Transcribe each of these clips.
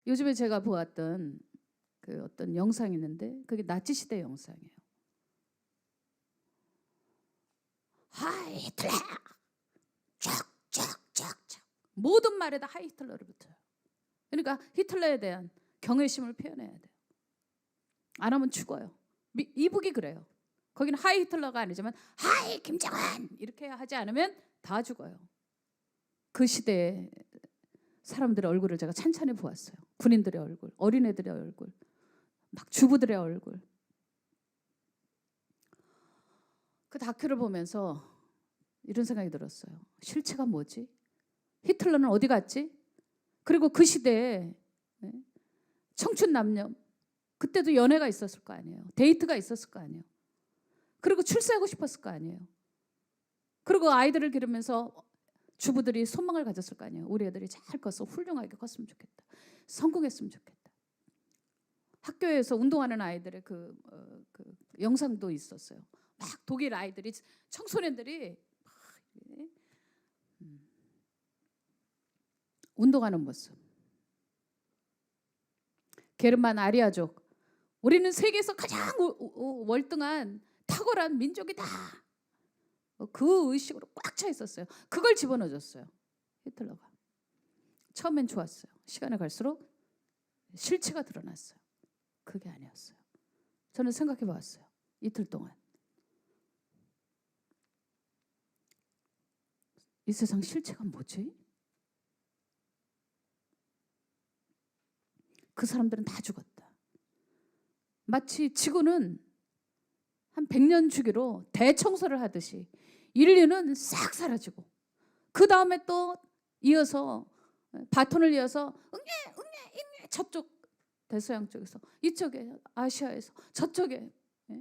요즘에 제가 보았던 그 어떤 영상이 있는데 그게 나치 시대 영상이에요. 하이 히틀러 쫙쫙쫙쫙 모든 말에다 하이 히틀러를 붙여요. 그러니까 히틀러에 대한 경외심을 표현해야 돼요. 안 하면 죽어요. 이북이 그래요. 거기는 하이 히틀러가 아니지만 하이 김정은 이렇게 하지 않으면 다 죽어요. 그 시대에 사람들의 얼굴을 제가 찬찬히 보았어요. 군인들의 얼굴, 어린애들의 얼굴, 막 주부들의 얼굴. 그 다큐를 보면서 이런 생각이 들었어요. 실체가 뭐지? 히틀러는 어디 갔지? 그리고 그 시대에 청춘 남녀, 그때도 연애가 있었을 거 아니에요. 데이트가 있었을 거 아니에요. 그리고 출세하고 싶었을 거 아니에요. 그리고 아이들을 기르면서 주부들이 소망을 가졌을 거 아니에요. 우리 애들이 잘 커서 훌륭하게 컸으면 좋겠다. 성공했으면 좋겠다. 학교에서 운동하는 아이들의 그 영상도 있었어요. 막 독일 아이들이, 청소년들이 막 운동하는 모습. 게르만 아리아족, 우리는 세계에서 가장 월등한 탁월한 민족이다. 그 의식으로 꽉 차 있었어요. 그걸 집어넣어줬어요. 히틀러가. 처음엔 좋았어요. 시간이 갈수록 실체가 드러났어요. 그게 아니었어요. 저는 생각해 봤어요. 이틀 동안. 이 세상 실체가 뭐지? 그 사람들은 다 죽었다. 마치 지구는 한 100년 주기로 대청소를 하듯이 인류는 싹 사라지고 그 다음에 또 이어서 바톤을 이어서 응애 저쪽 대서양 쪽에서, 이쪽에 아시아에서, 저쪽에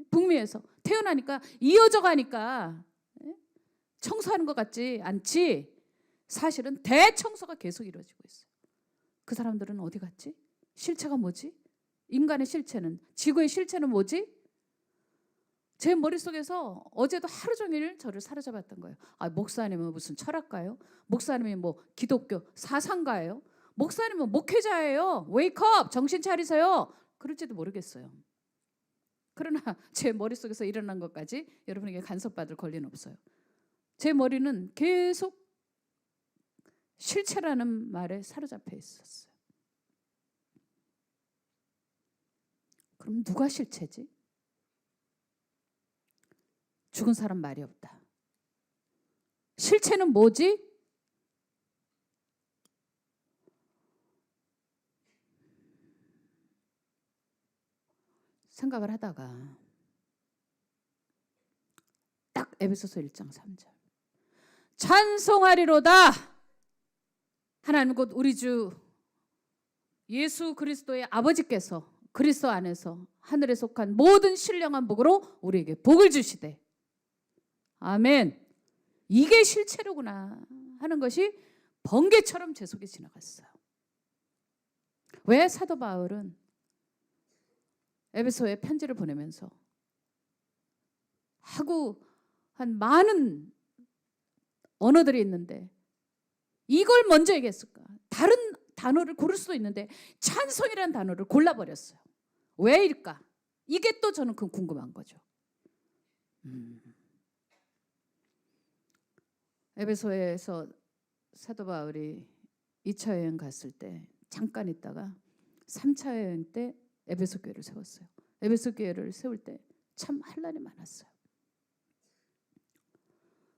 북미에서 태어나니까 이어져 가니까 청소하는 것 같지 않지, 사실은 대청소가 계속 이루어지고 있어요. 그 사람들은 어디 갔지? 실체가 뭐지? 인간의 실체는, 지구의 실체는 뭐지? 제 머릿속에서 어제도 하루 종일 저를 사로잡았던 거예요. 아, 목사님은 무슨 철학가요? 목사님이 뭐 기독교 사상가예요? 목사님은 목회자예요. 웨이크업, 정신 차리세요. 그럴지도 모르겠어요. 그러나 제 머릿속에서 일어난 것까지 여러분에게 간섭받을 권리는 없어요. 제 머리는 계속 실체라는 말에 사로잡혀 있었어요. 그럼 누가 실체지? 죽은 사람 말이 없다. 실체는 뭐지? 생각을 하다가 딱 에베소서 1장 3절. 찬송하리로다. 하나님 곧 우리 주 예수 그리스도의 아버지께서 그리스도 안에서 하늘에 속한 모든 신령한 복으로 우리에게 복을 주시되. 아멘. 이게 실체로구나 하는 것이 번개처럼 제 속에 지나갔어요. 왜 사도 바울은 에베소에 편지를 보내면서 하고 한 많은 언어들이 있는데 이걸 먼저 얘기했을까? 다른 단어를 고를 수도 있는데 찬송이라는 단어를 골라버렸어요. 왜일까? 이게 또 저는 궁금한 거죠. 에베소에서 사도 바울이 2차 여행 갔을 때 잠깐 있다가 3차 여행 때 에베소 교회를 세웠어요. 에베소 교회를 세울 때 참 환난이 많았어요.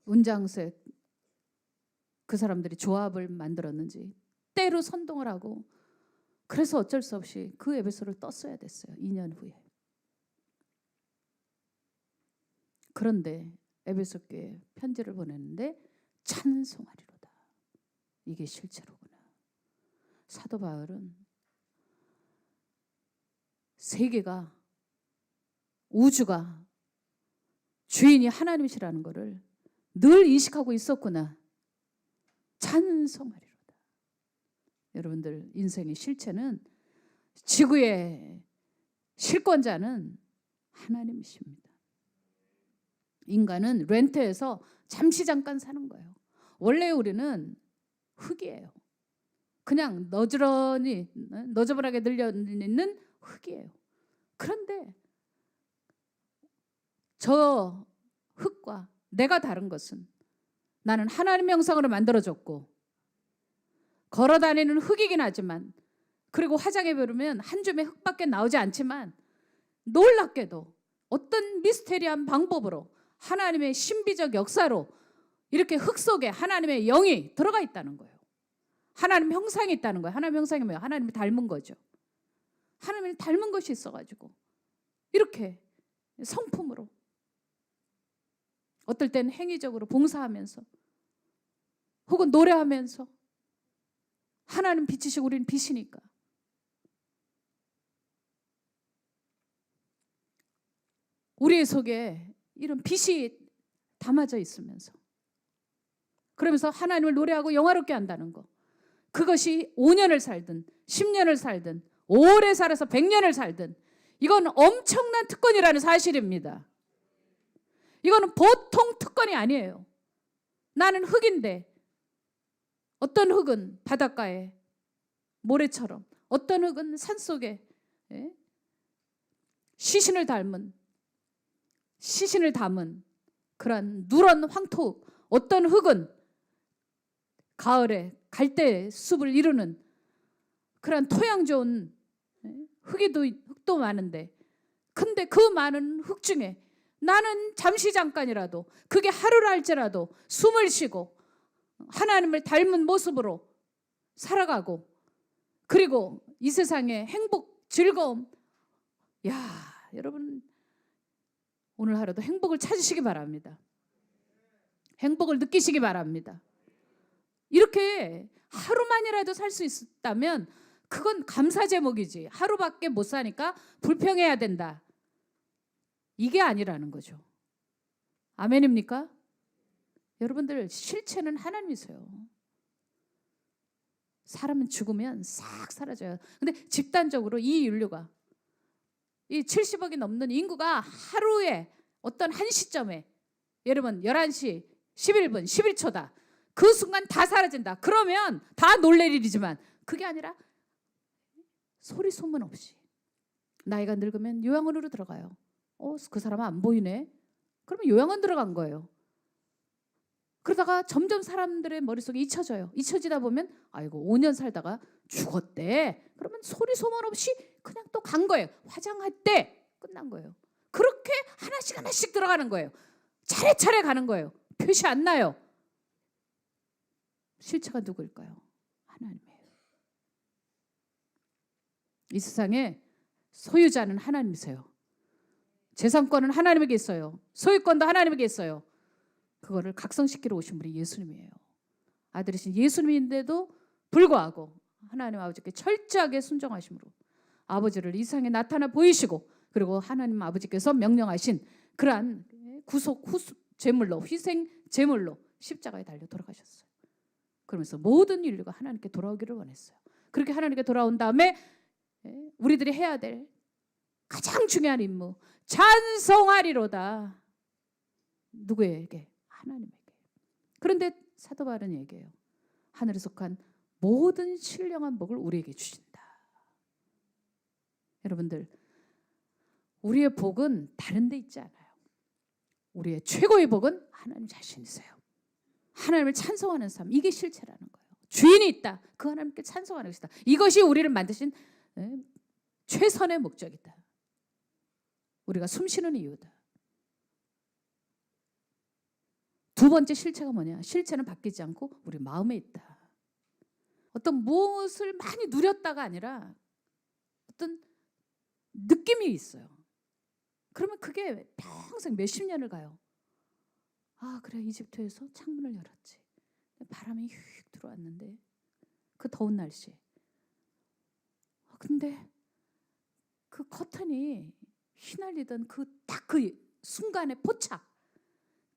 운장색 그 사람들이 조합을 만들었는지 때로 선동을 하고, 그래서 어쩔 수 없이 그 에베소를 떴어야 됐어요. 2년 후에. 그런데 에베소 교회에 편지를 보냈는데 찬송하리로다. 이게 실체로구나. 사도 바울은 세계가, 우주가 주인이 하나님이시라는 것을 늘 인식하고 있었구나. 찬송하리로다. 여러분들 인생의 실체는, 지구의 실권자는 하나님이십니다. 인간은 렌트해서 잠시 잠깐 사는 거예요. 원래 우리는 흙이에요. 그냥 너저분하게 늘려있는 흙이에요. 그런데 저 흙과 내가 다른 것은 나는 하나님의 형상으로 만들어졌고 걸어다니는 흙이긴 하지만, 그리고 화장해 보면 한 줌의 흙밖에 나오지 않지만 놀랍게도 어떤 미스테리한 방법으로 하나님의 신비적 역사로 이렇게 흙 속에 하나님의 영이 들어가 있다는 거예요. 하나님 형상이 있다는 거예요. 하나님 형상이 뭐예요? 하나님을 닮은 거죠. 하나님을 닮은 것이 있어가지고 이렇게 성품으로, 어떨 때는 행위적으로 봉사하면서 혹은 노래하면서, 하나님 빛이시고 우리는 빛이니까 우리의 속에 이런 빛이 담아져 있으면서, 그러면서 하나님을 노래하고 영화롭게 한다는 거, 그것이 5년을 살든 10년을 살든 오래 살아서 100년을 살든 이건 엄청난 특권이라는 사실입니다. 이거는 보통 특권이 아니에요. 나는 흙인데 어떤 흙은 바닷가에 모래처럼, 어떤 흙은 산속에 시신을 담은 그런 누런 황토, 어떤 흙은 가을에 갈대 숲을 이루는 그런 토양 좋은 흙도 많은데, 근데 그 많은 흙 중에 나는 잠깐이라도, 그게 하루라 할지라도 숨을 쉬고 하나님을 닮은 모습으로 살아가고, 그리고 이 세상의 행복, 즐거움, 여러분 오늘 하루도 행복을 찾으시기 바랍니다. 행복을 느끼시기 바랍니다. 이렇게 하루만이라도 살 수 있다면 그건 감사 제목이지, 하루밖에 못 사니까 불평해야 된다, 이게 아니라는 거죠. 아멘입니까? 여러분들, 실체는 하나님이세요. 사람은 죽으면 싹 사라져요. 근데 집단적으로 이 인류가, 이 70억이 넘는 인구가 하루에 어떤 한 시점에, 여러분 11시 11분 11초다, 그 순간 다 사라진다. 그러면 다 놀랄 일이지만 그게 아니라 소리 소문 없이 나이가 늙으면 요양원으로 들어가요. 그 사람은 안 보이네. 그러면 요양원 들어간 거예요. 그러다가 점점 사람들의 머릿속에 잊혀지다 보면 아이고 5년 살다가 죽었대. 그러면 소리 소문 없이 그냥 또 간 거예요. 화장할 때 끝난 거예요. 그렇게 하나씩 들어가는 거예요. 차례차례 가는 거예요. 표시 안 나요. 실체가 누구일까요? 하나님이에요. 이 세상에 소유자는 하나님이세요. 재산권은 하나님에게 있어요. 소유권도 하나님에게 있어요. 그거를 각성시키러 오신 분이 예수님이에요. 아들이신 예수님인데도 불구하고 하나님 아버지께 철저하게 순종하심으로 아버지를 이 세상에 나타나 보이시고, 그리고 하나님 아버지께서 명령하신 그러한 구속 제물로, 희생 제물로 십자가에 달려 돌아가셨어요. 그러면서 모든 인류가 하나님께 돌아오기를 원했어요. 그렇게 하나님께 돌아온 다음에 우리들이 해야 될 가장 중요한 임무, 찬송하리로다. 누구에게? 하나님에게. 그런데 사도 바울은 얘기해요. 하늘에 속한 모든 신령한 복을 우리에게 주신다. 여러분들, 우리의 복은 다른 데 있지 않아요. 우리의 최고의 복은 하나님 자신이세요. 하나님을 찬송하는 삶, 이게 실체라는 거예요. 주인이 있다. 그 하나님께 찬송하는 것이다. 이것이 우리를 만드신 최선의 목적이다. 우리가 숨쉬는 이유다. 두 번째 실체가 뭐냐? 실체는 바뀌지 않고 우리 마음에 있다. 어떤 무엇을 많이 누렸다가 아니라 어떤 느낌이 있어요. 그러면 그게 평생 몇십 년을 가요. 그래, 이집트에서 창문을 열었지. 바람이 휙 들어왔는데 그 더운 날씨에. 근데 그 커튼이 휘날리던 딱 그 순간의 포착,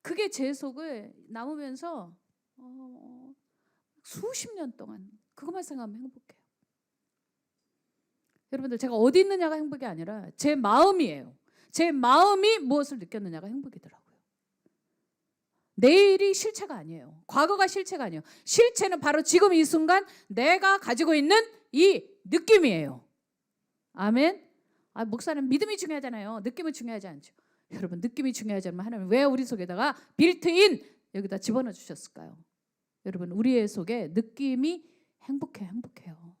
그게 제 속에 남으면서 수십 년 동안 그것만 생각하면 행복해요. 여러분들, 제가 어디 있느냐가 행복이 아니라 제 마음이에요. 제 마음이 무엇을 느꼈느냐가 행복이더라고요. 내일이 실체가 아니에요. 과거가 실체가 아니에요. 실체는 바로 지금 이 순간 내가 가지고 있는 이 느낌이에요. 아멘. 목사는 믿음이 중요하잖아요. 느낌은 중요하지 않죠. 여러분, 느낌이 중요하잖아요. 하나님 왜 우리 속에다가 빌트인 여기다 집어넣어 주셨을까요? 여러분, 우리의 속에 느낌이 행복해요.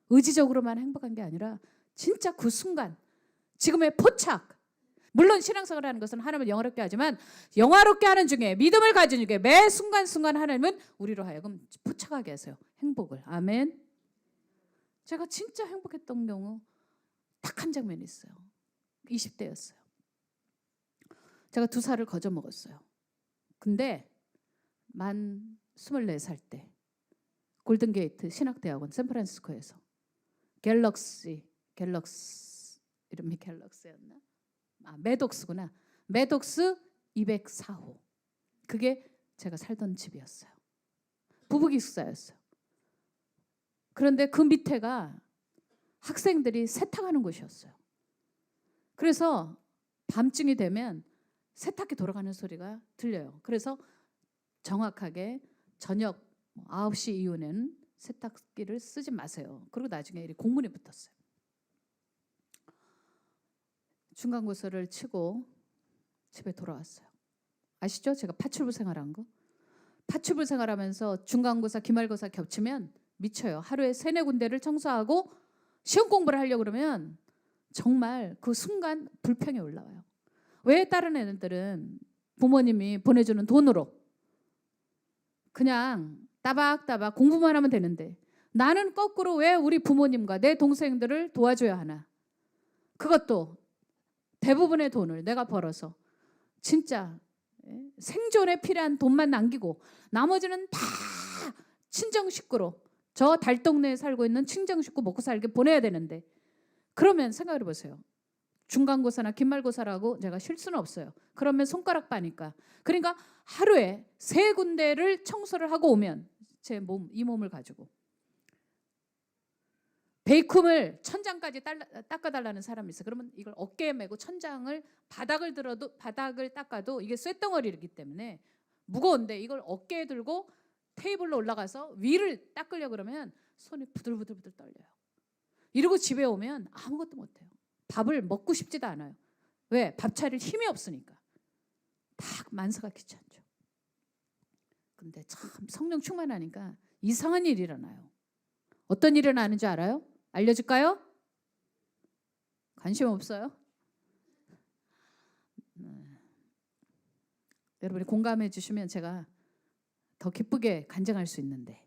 의지적으로만 행복한 게 아니라 진짜 그 순간 지금의 포착. 물론 신앙생활을 하는 것은 하나님을 영화롭게 하지만 영화롭게 하는 중에 믿음을 가진 중에 매 순간순간 하나님은 우리로 하여금 포착하게 하세요. 행복을. 아멘. 제가 진짜 행복했던 경우 딱 한 장면이 있어요. 20대였어요. 제가 2살을 거저 먹었어요. 근데 만 24살 때 골든게이트 신학대학원 샌프란시스코에서 갤럭시 이름이 갤럭시였나? 매독스구나. 매독스 204호. 그게 제가 살던 집이었어요. 부부기숙사였어요. 그런데 그 밑에가 학생들이 세탁하는 곳이었어요. 그래서 밤중이 되면 세탁기 돌아가는 소리가 들려요. 그래서 정확하게 저녁 9시 이후에는 세탁기를 쓰지 마세요. 그리고 나중에 이렇게 공문이 붙었어요. 중간고사를 치고 집에 돌아왔어요. 아시죠? 제가 파출부 생활한 거. 파출부 생활하면서 중간고사, 기말고사 겹치면 미쳐요. 하루에 3-4군데를 청소하고 시험 공부를 하려고 그러면 정말 그 순간 불평이 올라와요. 왜 다른 애들은 부모님이 보내주는 돈으로 그냥 따박따박 공부만 하면 되는데 나는 거꾸로 왜 우리 부모님과 내 동생들을 도와줘야 하나? 그것도 대부분의 돈을 내가 벌어서 진짜 생존에 필요한 돈만 남기고 나머지는 다 친정 식구로 저 달동네에 살고 있는 친정 식구 먹고 살게 보내야 되는데 그러면 생각해 보세요. 중간고사나 기말고사라고 제가 쉴 수는 없어요. 그러면 손가락 빠니까. 그러니까 하루에 3군데를 청소를 하고 오면 제 몸, 이 몸을 가지고 베이쿰을 천장까지 닦아달라는 사람이 있어요. 그러면 이걸 어깨에 메고 천장을 바닥을 닦아도 이게 쇳덩어리이기 때문에 무거운데 이걸 어깨에 들고 테이블로 올라가서 위를 닦으려고 그러면 손이 부들부들 떨려요. 이러고 집에 오면 아무것도 못해요. 밥을 먹고 싶지도 않아요. 왜? 밥 차릴 힘이 없으니까. 딱 만사가 귀찮죠. 근데 참 성령 충만하니까 이상한 일이 일어나요. 어떤 일이 일어나는 줄 알아요? 알려줄까요? 관심 없어요? 여러분이 공감해 주시면 제가 더 기쁘게 간증할 수 있는데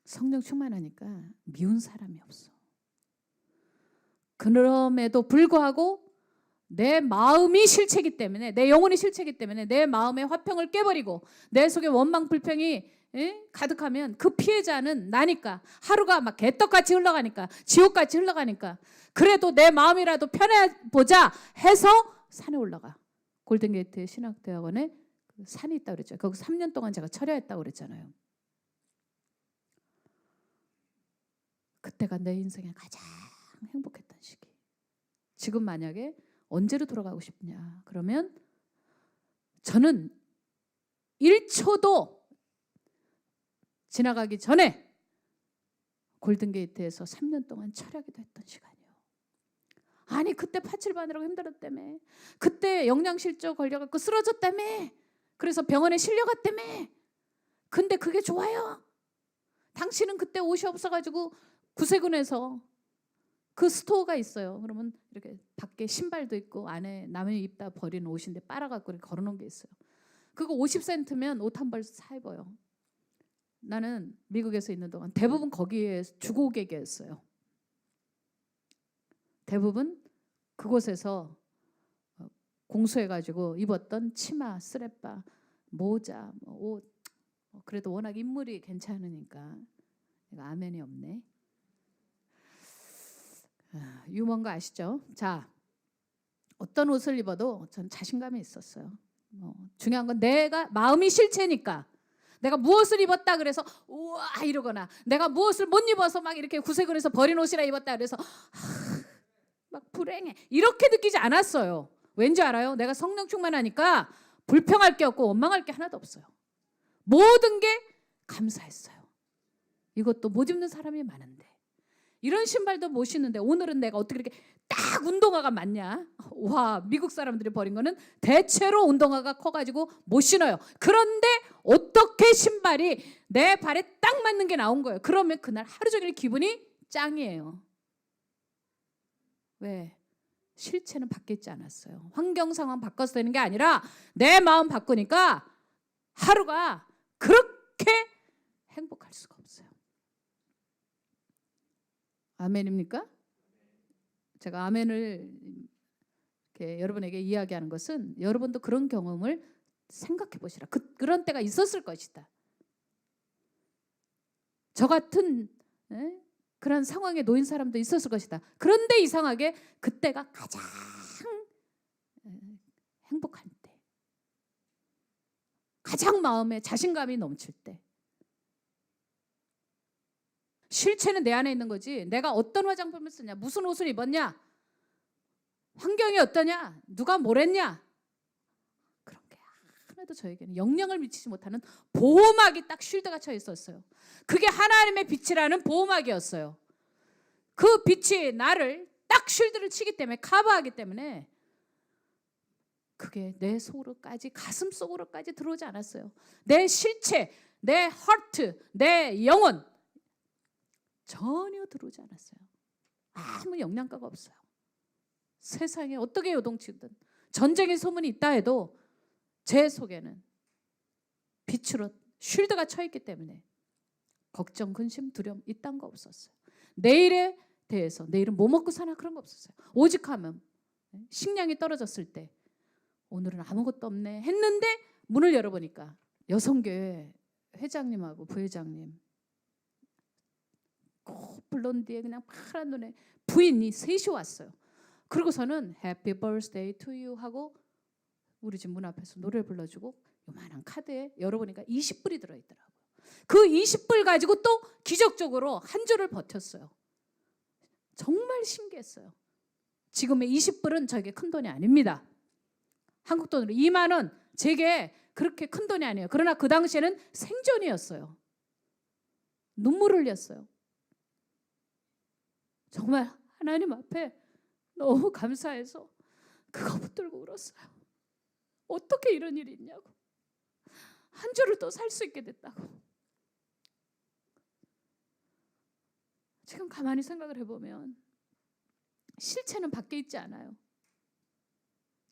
성령 충만하니까 미운 사람이 없어. 그럼에도 불구하고 내 마음이 실체이기 때문에 내 영혼이 실체이기 때문에 내 마음의 화평을 깨버리고 내 속에 원망 불평이 가득하면 그 피해자는 나니까 하루가 막 개떡같이 흘러가니까 지옥같이 흘러가니까 그래도 내 마음이라도 편해보자 해서 산에 올라가. 골든게이트 신학대학원에 산이 있다고 그랬죠. 거기 3년 동안 제가 철야했다고 그랬잖아요. 그때가 내 인생에 가장 행복했던 시기. 지금 만약에 언제로 돌아가고 싶냐? 그러면 저는 1초도 지나가기 전에 골든게이트에서 3년 동안 철야기도 했던 시간이에요. 아니 그때 파출받느라고 힘들었다며. 그때 영양실조 걸려갖고 쓰러졌다며. 그래서 병원에 실려갔다며. 근데 그게 좋아요? 당신은 그때 옷이 없어가지고 구세군에서 그 스토어가 있어요. 그러면 이렇게 밖에 신발도 있고 안에 남이 입다 버린 옷인데 빨아갖고 이렇게 걸어놓은 게 있어요. 그거 50센트면 옷 한 벌 사 입어요. 나는 미국에서 있는 동안 대부분 거기에 주고객이었어요. 대부분 그곳에서 공수해가지고 입었던 치마, 쓰레빠, 모자, 옷. 그래도 워낙 인물이 괜찮으니까 아멘이 없네. 유머인 거 아시죠? 자, 어떤 옷을 입어도 전 자신감이 있었어요. 중요한 건 내가 마음이 실체니까. 내가 무엇을 입었다 그래서 우와 이러거나 내가 무엇을 못 입어서 막 이렇게 구세군에서 버린 옷이라 입었다 그래서 막 불행해 이렇게 느끼지 않았어요. 왠지 알아요? 내가 성령 충만하니까 불평할 게 없고 원망할 게 하나도 없어요. 모든 게 감사했어요. 이것도 못 입는 사람이 많은데, 이런 신발도 못 신는데 오늘은 내가 어떻게 이렇게 딱 운동화가 맞냐? 와, 미국 사람들이 버린 거는 대체로 운동화가 커가지고 못 신어요. 그런데 어떻게 신발이 내 발에 딱 맞는 게 나온 거예요. 그러면 그날 하루 종일 기분이 짱이에요. 왜? 실체는 바뀌지 않았어요. 환경 상황 바꿔서 되는 게 아니라 내 마음 바꾸니까 하루가 그렇게 행복할 수가 없어요. 아멘입니까? 제가 아멘을 이렇게 여러분에게 이야기하는 것은 여러분도 그런 경험을 생각해 보시라. 그런 때가 있었을 것이다. 저 같은 그런 상황에 놓인 사람도 있었을 것이다. 그런데 이상하게 그때가 가장 행복할 때, 가장 마음에 자신감이 넘칠 때. 실체는 내 안에 있는 거지, 내가 어떤 화장품을 쓰냐, 무슨 옷을 입었냐, 환경이 어떠냐, 누가 뭘 했냐, 그런 게 하나도 저에게는 영향을 미치지 못하는 보호막이 딱 쉴드가 쳐 있었어요. 그게 하나님의 빛이라는 보호막이었어요. 그 빛이 나를 딱 쉴드를 치기 때문에, 커버하기 때문에 그게 내 속으로까지, 가슴 속으로까지 들어오지 않았어요. 내 실체, 내 하트, 내 영혼 전혀 들어오지 않았어요. 아무 영향가가 없어요. 세상에 어떻게 요동치든 전쟁의 소문이 있다 해도 제 속에는 빛으로 쉴드가 쳐 있기 때문에 걱정, 근심, 두려움 이딴 거 없었어요. 내일에 대해서, 내일은 뭐 먹고 사나 그런 거 없었어요. 오직 하면 식량이 떨어졌을 때 오늘은 아무것도 없네 했는데 문을 열어보니까 여성교회 회장님하고 부회장님, 블론디에 그냥 파란 눈에 부인이 셋이 왔어요. 그러고서는 Happy Birthday to you 하고 우리 집 문 앞에서 노래를 불러주고 요만한 카드에 열어보니까 20불이 들어있더라고요. 그 20불 가지고 또 기적적으로 한 주를 버텼어요. 정말 신기했어요. 지금의 20불은 저에게 큰 돈이 아닙니다. 한국 돈으로 2만 원, 제게 그렇게 큰 돈이 아니에요. 그러나 그 당시에는 생존이었어요. 눈물을 흘렸어요. 정말 하나님 앞에 너무 감사해서 그거 붙들고 울었어요. 어떻게 이런 일이 있냐고. 한 주를 또 살 수 있게 됐다고. 지금 가만히 생각을 해보면 실체는 밖에 있지 않아요.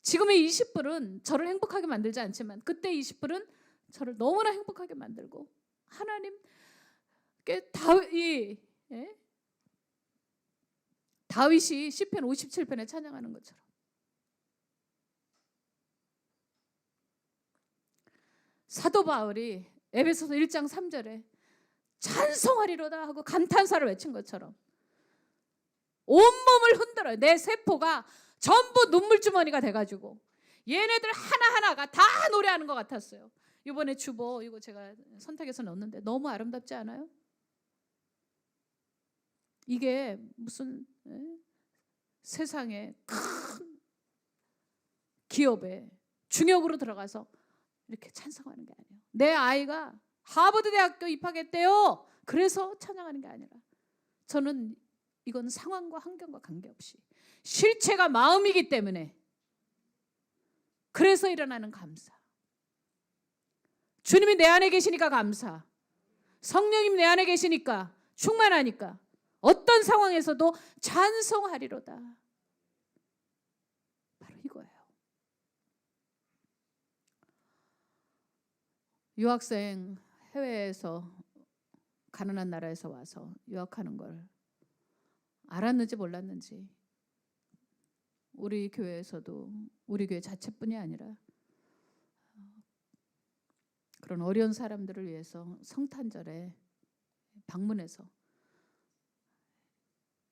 지금의 20불은 저를 행복하게 만들지 않지만 그때 20불은 저를 너무나 행복하게 만들고, 하나님께 다윗이 시편 57편에 찬양하는 것처럼 사도 바울이 에베소서 1장 3절에 찬송하리로다 하고 감탄사를 외친 것처럼 온몸을 흔들어요. 내 세포가 전부 눈물주머니가 돼가지고 얘네들 하나하나가 다 노래하는 것 같았어요. 이번에 주보 이거 제가 선택해서 넣었는데 너무 아름답지 않아요? 이게 무슨 세상에 큰 기업에 중역으로 들어가서 이렇게 찬송하는 게 아니에요. 내 아이가 하버드 대학교 입학했대요. 그래서 찬양하는 게 아니라, 저는 이건 상황과 환경과 관계없이 실체가 마음이기 때문에 그래서 일어나는 감사. 주님이 내 안에 계시니까 감사. 성령님 내 안에 계시니까, 충만하니까 어떤 상황에서도 찬송하리로다. 바로 이거예요. 유학생 해외에서 가난한 나라에서 와서 유학하는 걸 알았는지 몰랐는지 우리 교회에서도, 우리 교회 자체뿐이 아니라 그런 어려운 사람들을 위해서 성탄절에 방문해서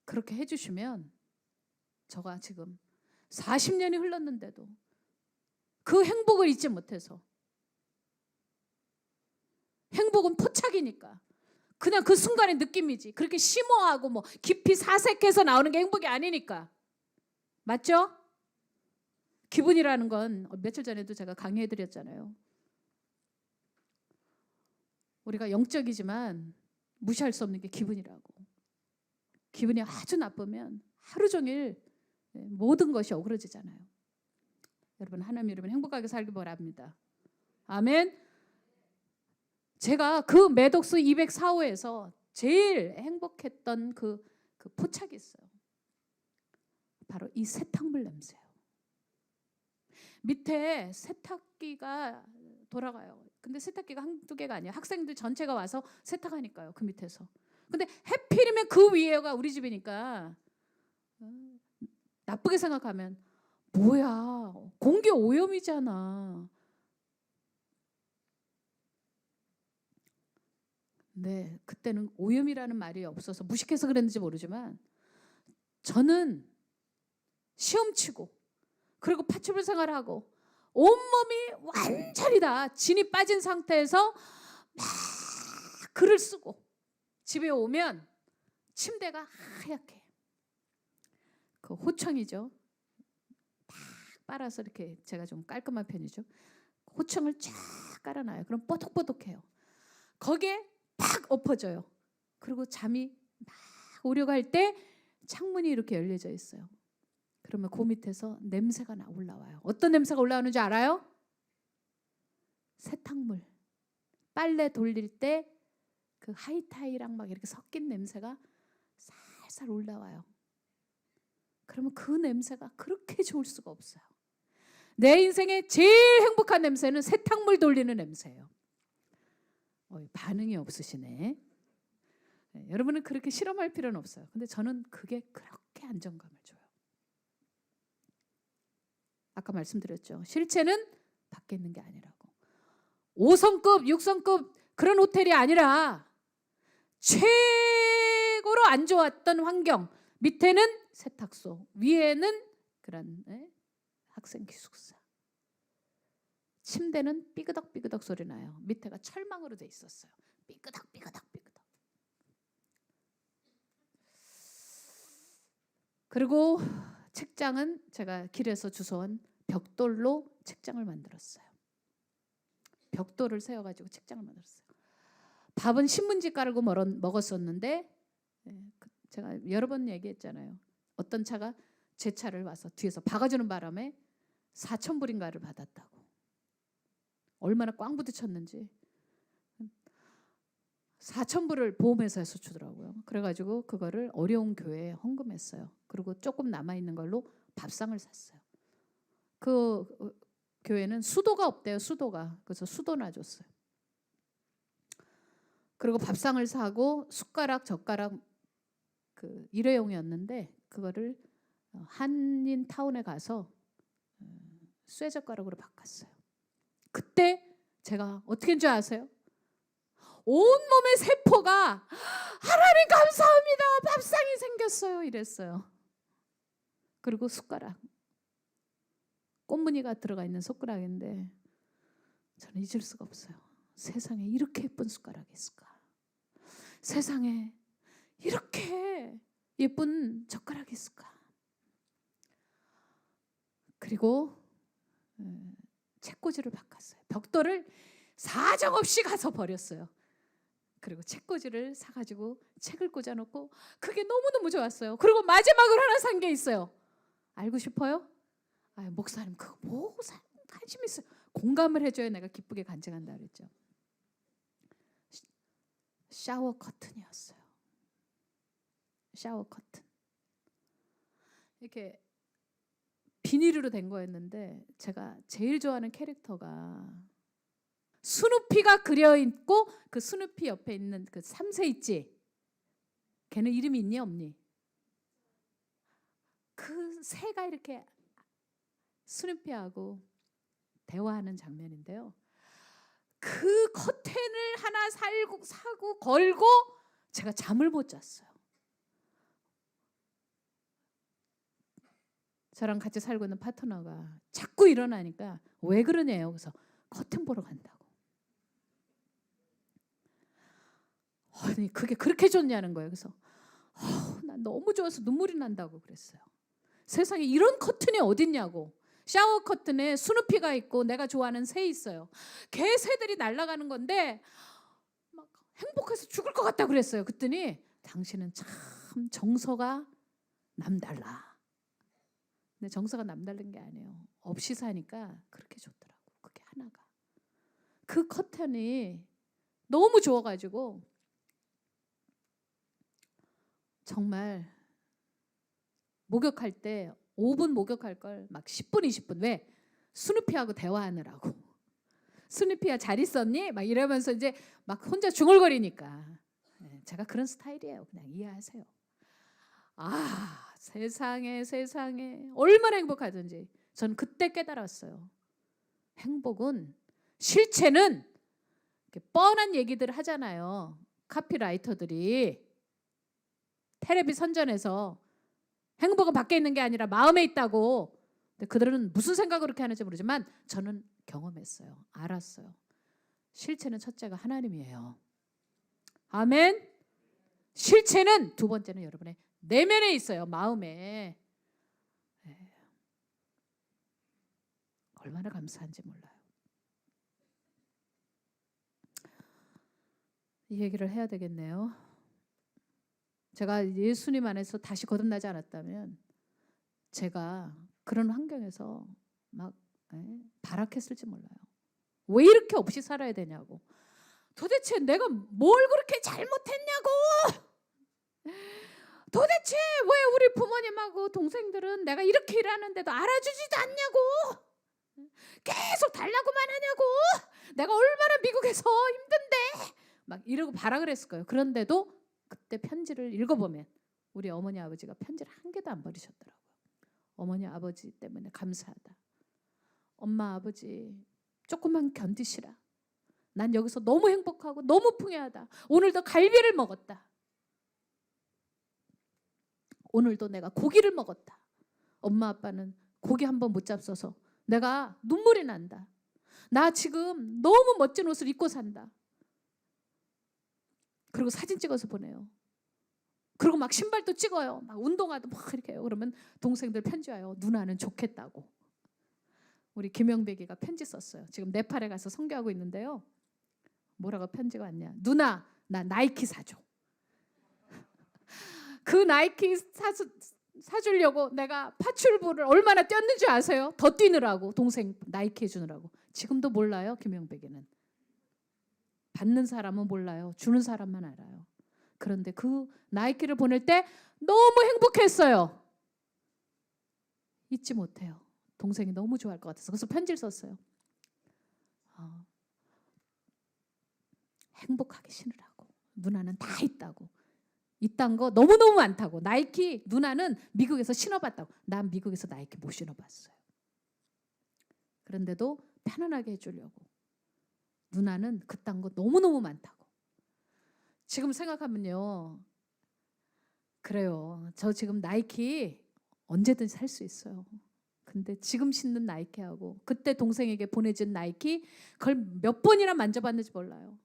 그렇게 해주시면, 저가 지금 40년이 흘렀는데도 그 행복을 잊지 못해서, 행복은 포착이니까 그냥 그 순간의 느낌이지 그렇게 심오하고 뭐 깊이 사색해서 나오는 게 행복이 아니니까 맞죠? 기분이라는 건 며칠 전에도 제가 강의해드렸잖아요. 우리가 영적이지만 무시할 수 없는 게 기분이라고. 기분이 아주 나쁘면 하루 종일 모든 것이 어그러지잖아요. 여러분, 하나님 이름은 행복하게 살기 바랍니다. 아멘. 제가 그 매독수 204호에서 제일 행복했던 그 포착이 있어요. 바로 이 세탁물 냄새예요. 밑에 세탁기가 돌아가요. 근데 세탁기가 한두 개가 아니에요. 학생들 전체가 와서 세탁하니까요. 그 밑에서. 근데 해필이면 그 위에가 우리 집이니까 나쁘게 생각하면 뭐야, 공기 오염이잖아. 네, 그때는 오염이라는 말이 없어서 무식해서 그랬는지 모르지만 저는 시험치고 그리고 파출부 생활하고 온몸이 완전히 다 진이 빠진 상태에서 막 글을 쓰고 집에 오면 침대가 하얗게, 그 호청이죠. 딱 빨아서 이렇게, 제가 좀 깔끔한 편이죠. 호청을 쫙 깔아놔요. 그럼 뽀득뽀득해요. 거기에 팍 엎어져요. 그리고 잠이 막 오려고 할 때 창문이 이렇게 열려져 있어요. 그러면 그 밑에서 냄새가 올라와요. 어떤 냄새가 올라오는지 알아요? 세탁물. 빨래 돌릴 때 그 하이타이랑 막 이렇게 섞인 냄새가 살살 올라와요. 그러면 그 냄새가 그렇게 좋을 수가 없어요. 내 인생의 제일 행복한 냄새는 세탁물 돌리는 냄새예요. 반응이 없으시네. 네, 여러분은 그렇게 실험할 필요는 없어요. 근데 저는 그게 그렇게 안정감을 줘요. 아까 말씀드렸죠. 실체는 밖에 있는 게 아니라고. 5성급, 6성급 그런 호텔이 아니라 최고로 안 좋았던 환경, 밑에는 세탁소, 위에는 그런 학생 기숙사. 침대는 삐그덕삐그덕 소리 나요. 밑에가 철망으로 돼 있었어요. 삐그덕삐그덕. 그리고 책장은 제가 길에서 주워온 벽돌로 책장을 만들었어요. 벽돌을 세워가지고 책장을 만들었어요. 밥은 신문지 깔고 먹었었는데, 제가 여러 번 얘기했잖아요. 어떤 차가 제 차를 와서 뒤에서 박아주는 바람에 4,000불인가를 받았다고. 얼마나 꽝 부딪혔는지. 4,000불을 보험회사에서 주더라고요. 그래가지고 그거를 어려운 교회에 헌금했어요. 그리고 조금 남아있는 걸로 밥상을 샀어요. 그 교회는 수도가 없대요. 수도가. 그래서 수도 놔줬어요. 그리고 밥상을 사고 숟가락, 젓가락 그 일회용이었는데 그거를 한인타운에 가서 쇠젓가락으로 바꿨어요. 그때 제가 어떻게 한 줄 아세요? 온몸의 세포가 하나님 감사합니다, 밥상이 생겼어요 이랬어요. 그리고 숟가락, 꽃무늬가 들어가 있는 숟가락인데 저는 잊을 수가 없어요. 세상에 이렇게 예쁜 숟가락이 있을까? 세상에 이렇게 예쁜 젓가락이 있을까? 그리고 책꽂이를 바꿨어요. 벽돌을 사정없이 가서 버렸어요. 그리고 책꽂이를 사가지고 책을 꽂아놓고 그게 너무너무 좋았어요. 그리고 마지막으로 하나 산 게 있어요. 알고 싶어요? 목사님 그거 뭐 관심 있어요. 공감을 해줘야 내가 기쁘게 간증한다 그랬죠. 샤워 커튼이었어요. 샤워 커튼. 이렇게 비닐로 된 거였는데 제가 제일 좋아하는 캐릭터가 스누피가 그려있고 그 스누피 옆에 있는 그 3세 있지? 걔는 이름이 있니 없니? 그 새가 이렇게 스누피하고 대화하는 장면인데요. 그 커튼을 하나 사고 걸고 제가 잠을 못 잤어요. 저랑 같이 살고 있는 파트너가 자꾸 일어나니까 왜 그러냐요. 그래서 커튼 보러 간다고. 아니 그게 그렇게 좋냐는 거예요. 그래서 난 너무 좋아서 눈물이 난다고 그랬어요. 세상에 이런 커튼이 어딨냐고. 샤워 커튼에 스누피가 있고 내가 좋아하는 새 있어요. 개 새들이 날아가는 건데 막 행복해서 죽을 것 같다 그랬어요. 그랬더니 당신은 참 정서가 남달라. 근데 정서가 남다른 게 아니에요. 없이 사니까 그렇게 좋더라고. 그게 하나가. 그 커튼이 너무 좋아가지고 정말 목욕할 때 5분 목욕할 걸 막 10분 20분. 왜? 스누피하고 대화하느라고. 스누피야 잘 있었니? 막 이러면서 이제 막 혼자 중얼거리니까. 제가 그런 스타일이에요. 그냥 이해하세요. 아, 세상에 얼마나 행복하든지. 저는 그때 깨달았어요. 행복은, 실체는 이렇게 뻔한 얘기들 하잖아요. 카피라이터들이 텔레비 선전에서 행복은 밖에 있는 게 아니라 마음에 있다고. 근데 그들은 무슨 생각으로 그렇게 하는지 모르지만 저는 경험했어요. 알았어요. 실체는 첫째가 하나님이에요. 아멘. 실체는 두 번째는 여러분의 내면에 있어요. 마음에. 얼마나 감사한지 몰라요. 이 얘기를 해야 되겠네요. 제가 예수님 안에서 다시 거듭나지 않았다면 제가 그런 환경에서 막 발악했을지 몰라요. 왜 이렇게 없이 살아야 되냐고. 도대체 내가 뭘 그렇게 잘못했냐고. 도대체 왜 우리 부모님하고 동생들은 내가 이렇게 일하는데도 알아주지도 않냐고. 계속 달라고만 하냐고. 내가 얼마나 미국에서 힘든데. 막 이러고 발악을 했을 거예요. 그런데도 그때 편지를 읽어보면 우리 어머니 아버지가 편지를 한 개도 안 버리셨더라고요. 어머니 아버지 때문에 감사하다. 엄마 아버지 조금만 견디시라. 난 여기서 너무 행복하고 너무 풍요하다. 오늘도 갈비를 먹었다. 오늘도 내가 고기를 먹었다. 엄마 아빠는 고기 한 번 못 잡숴서 내가 눈물이 난다. 나 지금 너무 멋진 옷을 입고 산다. 그리고 사진 찍어서 보내요. 그리고 막 신발도 찍어요. 막 운동화도 막 이렇게 해요. 그러면 동생들 편지 와요. 누나는 좋겠다고. 우리 김영배기가 편지 썼어요. 지금 네팔에 가서 선교하고 있는데요. 뭐라고 편지가 왔냐. 누나, 나 나이키 사줘. 그 나이키 사주려고 내가 파출부를 얼마나 뛰었는지 아세요? 더 뛰느라고. 동생 나이키 해주느라고. 지금도 몰라요. 김영배기는. 받는 사람은 몰라요. 주는 사람만 알아요. 그런데 그 나이키를 보낼 때 너무 행복했어요. 잊지 못해요. 동생이 너무 좋아할 것 같아서. 그래서 편지를 썼어요. 행복하기 싫으라고. 누나는 다 있다고. 이딴 거 너무너무 많다고. 나이키 누나는 미국에서 신어봤다고. 난 미국에서 나이키 못 신어봤어요. 그런데도 편안하게 해주려고. 누나는 그딴 거 너무너무 많다고. 지금 생각하면요. 그래요. 저 지금 나이키 언제든지 살 수 있어요. 근데 지금 신는 나이키하고 그때 동생에게 보내준 나이키 그걸 몇 번이나 만져봤는지 몰라요.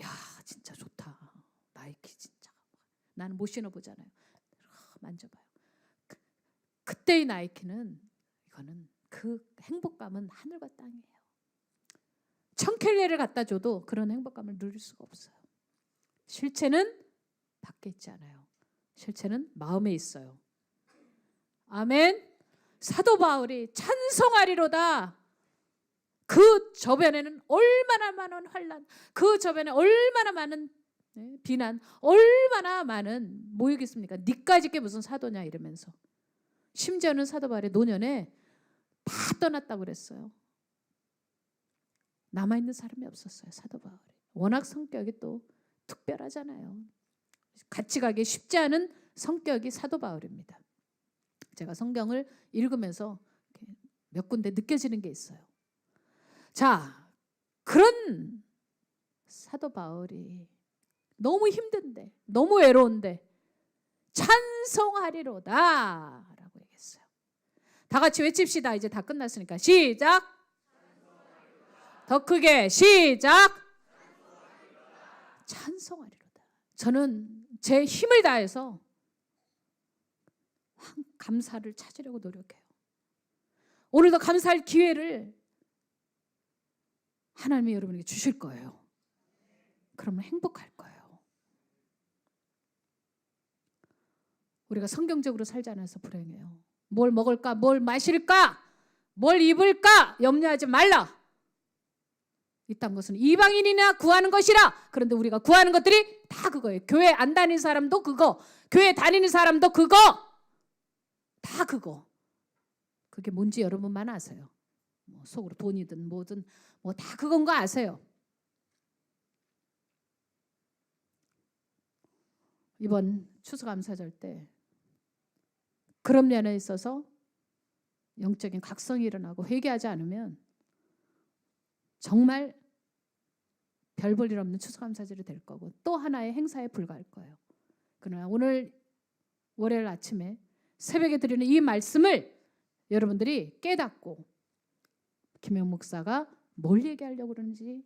야, 진짜 좋다. 나이키 진짜. 나는 못 신어보잖아요. 만져봐요. 그때의 나이키는 이거는 그 행복감은 하늘과 땅이에요. 1000켈레를 갖다 줘도 그런 행복감을 누릴 수가 없어요. 실체는 밖에 있지 않아요. 실체는 마음에 있어요. 아멘. 사도 바울이 찬송하리로다. 그 저변에는 얼마나 많은 환난, 그 저변에 얼마나 많은 비난, 얼마나 많은 모욕이 있습니까? 니까지 게 무슨 사도냐 이러면서. 심지어는 사도 바울의 노년에 다 떠났다고 그랬어요. 남아있는 사람이 없었어요. 사도 바울이. 워낙 성격이 또 특별하잖아요. 같이 가기 쉽지 않은 성격이 사도 바울입니다. 제가 성경을 읽으면서 몇 군데 느껴지는 게 있어요. 자, 그런 사도 바울이 너무 힘든데, 너무 외로운데 찬송하리로다 라고 얘기했어요. 다 같이 외칩시다. 이제 다 끝났으니까. 시작. 더 크게 시작. 찬송하리로다. 저는 제 힘을 다해서 감사를 찾으려고 노력해요. 오늘도 감사할 기회를 하나님이 여러분에게 주실 거예요. 그러면 행복할 거예요. 우리가 성경적으로 살지 않아서 불행해요. 뭘 먹을까? 뭘 마실까? 뭘 입을까? 염려하지 말라. 이딴 것은 이방인이나 구하는 것이라. 그런데 우리가 구하는 것들이 다 그거예요. 교회 안 다니는 사람도 그거, 교회 다니는 사람도 그거, 다 그거. 그게 뭔지 여러분만 아세요. 뭐 속으로 돈이든 뭐든 뭐 다 그건 거 아세요. 이번 추수감사절 때 그런 면에 있어서 영적인 각성이 일어나고 회개하지 않으면 정말 별 볼 일 없는 추수감사절이 될 거고 또 하나의 행사에 불과할 거예요. 그러나 오늘 월요일 아침에 새벽에 드리는 이 말씀을 여러분들이 깨닫고 김영 목사가 뭘 얘기하려고 그러는지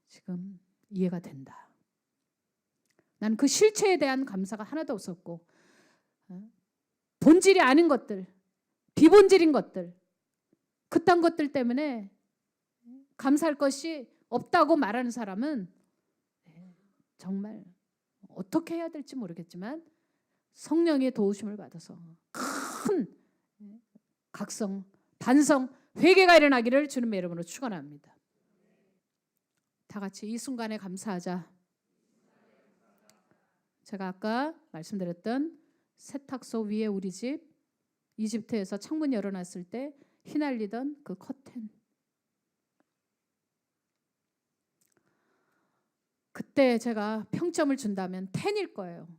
지금 이해가 된다. 난 그 실체에 대한 감사가 하나도 없었고 본질이 아닌 것들, 비본질인 것들, 그딴 것들 때문에 감사할 것이 없다고 말하는 사람은 정말 어떻게 해야 될지 모르겠지만 성령의 도우심을 받아서 큰 각성, 반성, 회개가 일어나기를 주님의 이름으로 축원합니다. 다 같이 이 순간에 감사하자. 제가 아까 말씀드렸던 세탁소 위에 우리 집 이집트에서 창문 열어놨을 때 휘날리던 그 커튼. 그때 제가 평점을 준다면 10일 거예요.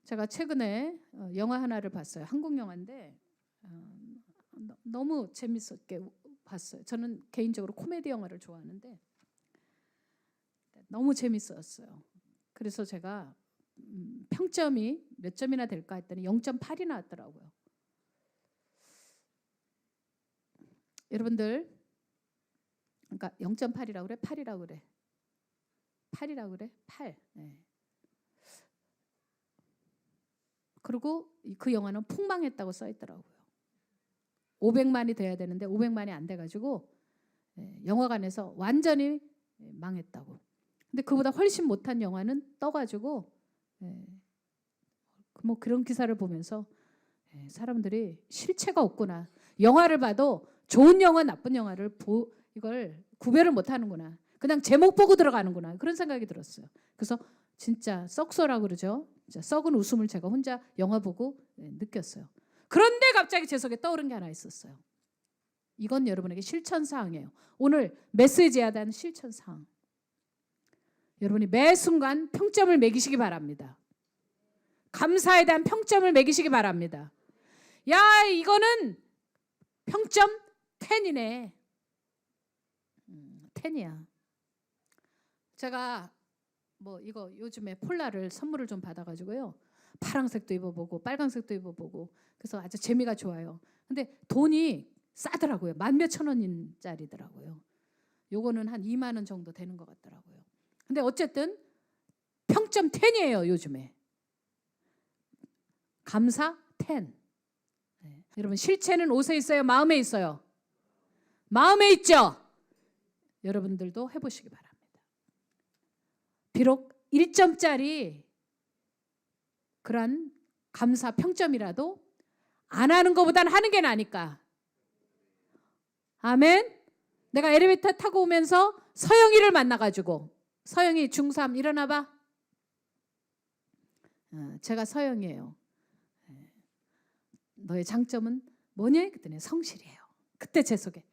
제가 최근에 영화 하나를 봤어요. 한국 영화인데 너무 재밌었게 봤어요. 저는 개인적으로 코미디 영화를 좋아하는데 너무 재밌었어요. 그래서 제가 평점이 몇 점이나 될까 했더니 0.8이 나왔더라고요. 여러분들, 그러니까 0.8이라고 그래? 8이라고 그래? 8이라고 그래? 8. 네. 그리고 그 영화는 폭망했다고 써 있더라고요. 500만이 돼야 되는데 500만이 안 돼가지고 영화관에서 완전히 망했다고. 근데 그보다 훨씬 못한 영화는 떠가지고 뭐 그런 기사를 보면서 사람들이 실체가 없구나. 영화를 봐도 좋은 영화, 나쁜 영화를 이걸 구별을 못하는구나. 그냥 제목 보고 들어가는구나. 그런 생각이 들었어요. 그래서 진짜 썩소라고 그러죠. 진짜 썩은 웃음을 제가 혼자 영화 보고 느꼈어요. 그런데 갑자기 제 속에 떠오른 게 하나 있었어요. 이건 여러분에게 실천사항이에요. 오늘 메시지에 대한 실천사항. 여러분이 매 순간 평점을 매기시기 바랍니다. 감사에 대한 평점을 매기시기 바랍니다. 야, 이거는 평점 10이네. 10이야. 제가 뭐 이거 요즘에 폴라를 선물을 좀 받아가지고요. 파란색도 입어보고 빨간색도 입어보고 그래서 아주 재미가 좋아요. 근데 돈이 싸더라고요. 10,000몇 원짜리더라고요. 요거는 한 2만 원 정도 되는 것 같더라고요. 근데 어쨌든 평점 10이에요. 요즘에. 감사 10. 네. 여러분 실체는 옷에 있어요? 마음에 있어요? 마음에 있죠? 여러분들도 해보시기 바랍니다. 비록 1점짜리 그런 감사 평점이라도 안 하는 것보다는 하는 게 나으니까. 아멘. 내가 엘리베이터 타고 오면서 서영이를 만나가지고 서영이 중3 일어나봐. 제가 서영이에요. 너의 장점은 뭐냐? 그랬더니 성실이에요. 그때 제 속에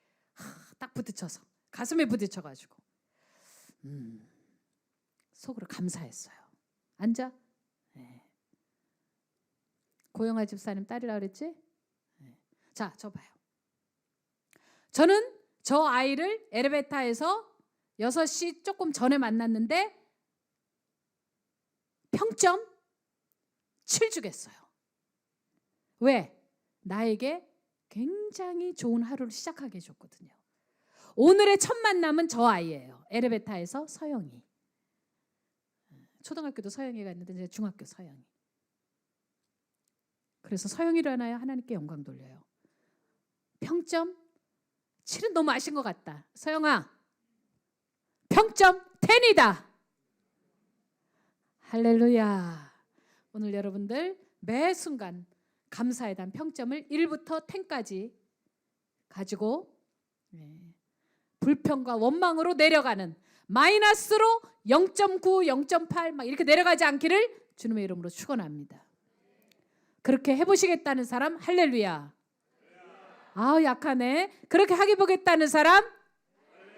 딱 부딪혀서 가슴에 부딪혀가지고 속으로 감사했어요. 앉아. 네. 고영아 집사님 딸이라 그랬지? 네. 자, 저 봐요. 저는 저 아이를 엘리베이터에서 6시 조금 전에 만났는데 평점 7 주겠어요. 왜? 나에게 굉장히 좋은 하루를 시작하게 해줬거든요. 오늘의 첫 만남은 저 아이예요. 엘리베이터에서 서영이. 초등학교도 서영이가 있는데 이제 중학교 서영이. 그래서 서영이 일어나야 하나님께 영광 돌려요. 평점 7은 너무 아신 것 같다. 서영아, 평점 10이다. 할렐루야. 오늘 여러분들 매 순간 감사에 대한 평점을 1부터 10까지 가지고 불평과 원망으로 내려가는, 마이너스로 0.9, 0.8 막 이렇게 내려가지 않기를 주님의 이름으로 축원합니다. 그렇게 해보시겠다는 사람 할렐루야. 아, 약하네. 그렇게 하게 보겠다는 사람